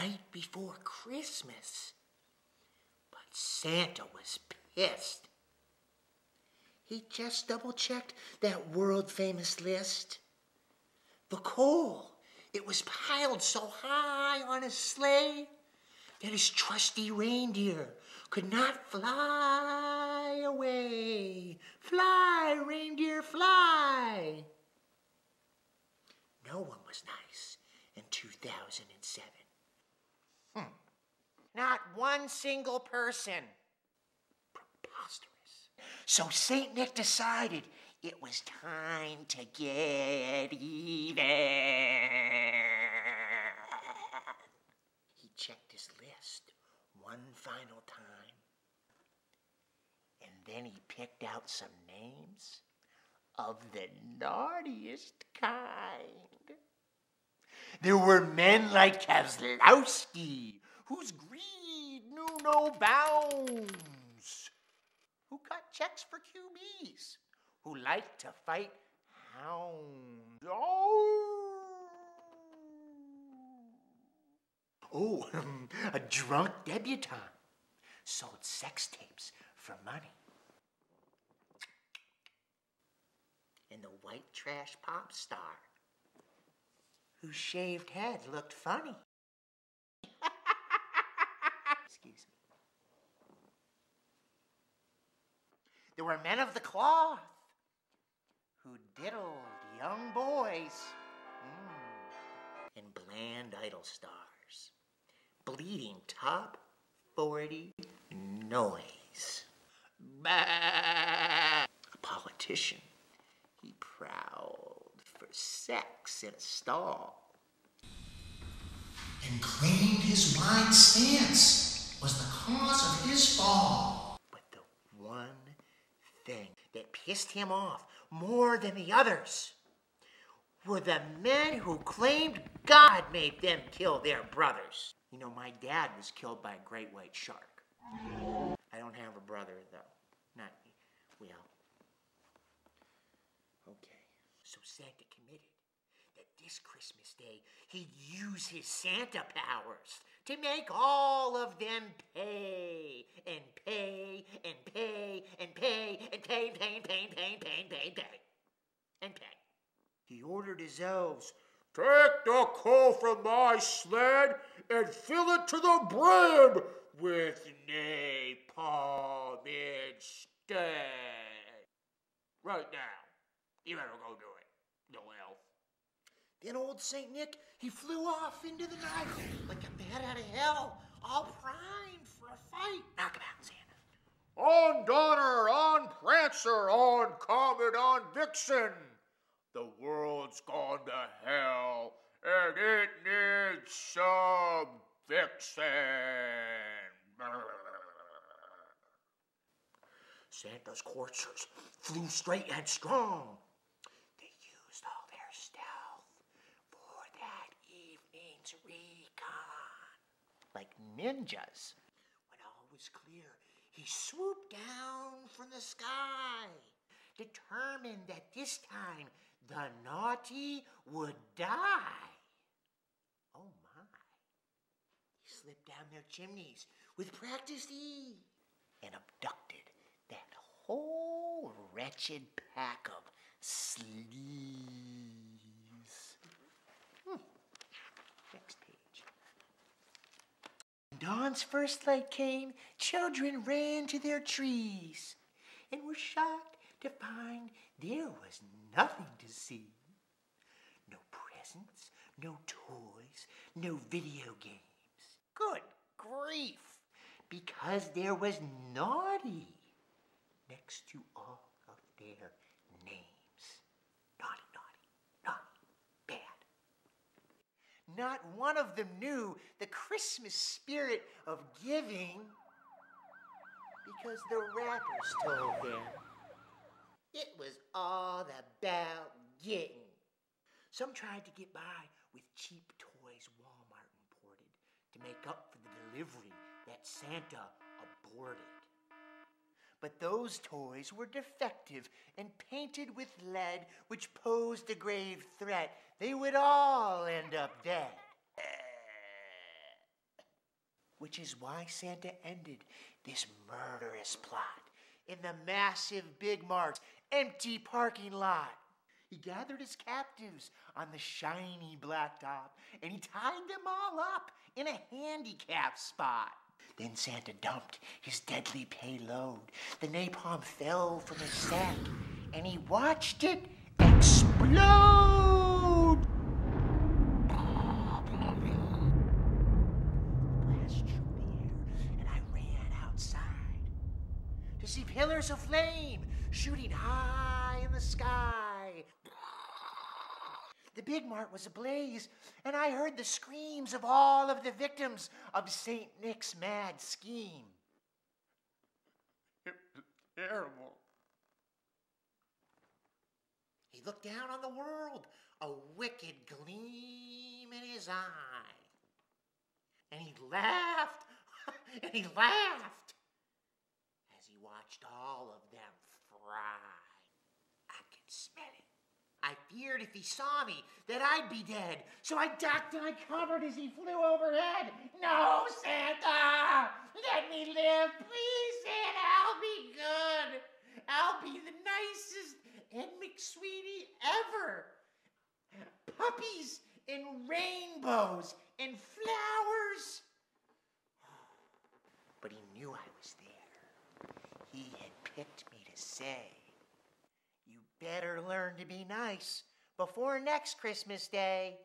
night before Christmas. But Santa was pissed. He just double-checked that world-famous list. The coal, it was piled so high on his sleigh that his trusty reindeer could not fly away. Fly, reindeer, fly. No one was nice in 2007. Not one single person. Preposterous. So St. Nick decided it was time to get even. He checked his list one final time. And then he picked out some names of the naughtiest kind. There were men like Kozlowski, whose greed knew no bounds, who cut checks for QBs, who liked to fight hounds. Oh, a drunk debutante sold sex tapes for money. And the white trash pop star whose shaved head looked funny. Excuse me. There were men of the cloth who diddled young boys. And bland idol stars. Bleeding top 40 noise. Bah! A politician. He prowled for sex in a stall. And claimed his wide stance was the cause of his fall. But the one thing that pissed him off more than the others were the men who claimed God made them kill their brothers. You know, my dad was killed by a great white shark. I don't have a brother, though. Not, well. Okay. So Santa committed that this Christmas Day he'd use his Santa powers to make all of them pay and pay and pay and pay and pay and pay and pay and pay and pay and pay and pay and pay. He ordered his elves, "Take the coal from my sled and fill it to the brim with napalm instead. Right now. You better go do it, no elf." Then old St. Nick, he flew off into the night like a bat out of hell, all primed for a fight. Knock him out, Santa. "On Donner, on Prancer, on Comet, on Vixen. The world's gone to hell, and it needs some fixing." Santa's coursers flew straight and strong. They used all their stealth for that evening's recon. Like ninjas. When all was clear, he swooped down from the sky, determined that this time the naughty would die. Oh my. He slipped down their chimneys with practiced ease and abducted that whole wretched pack of sleaze. Next page. When dawn's first light came, children ran to their trees and were shocked to find there was nothing to see. No presents, no toys, no video games. Good grief! Because there was naughty next to all of their names. Naughty, naughty, naughty, bad. Not one of them knew the Christmas spirit of giving because the rappers told them it was all about getting. Some tried to get by with cheap toys Walmart imported to make up for the delivery that Santa aborted. But those toys were defective and painted with lead, which posed a grave threat. They would all end up dead. which is why Santa ended this murderous plot in the massive Big Mart's empty parking lot. He gathered his captives on the shiny blacktop, and he tied them all up in a handicap spot. Then Santa dumped his deadly payload. The napalm fell from his sack, and he watched it explode. The blast shook the air, and I ran outside to see pillars of flame shooting high in the sky. The Big Mart was ablaze, and I heard the screams of all of the victims of St. Nick's mad scheme. It was terrible. He looked down on the world, a wicked gleam in his eye. And he laughed, and he laughed as he watched all of them fry. I could smell it. I feared if he saw me that I'd be dead, so I ducked and I covered as he flew overhead. No, Santa! Let me live, please, Santa! I'll be good! I'll be the nicest Ed McSweeny ever! Puppies and rainbows and flowers! But he knew I was there. He had picked me to say, "You better learn to be nice before next Christmas Day."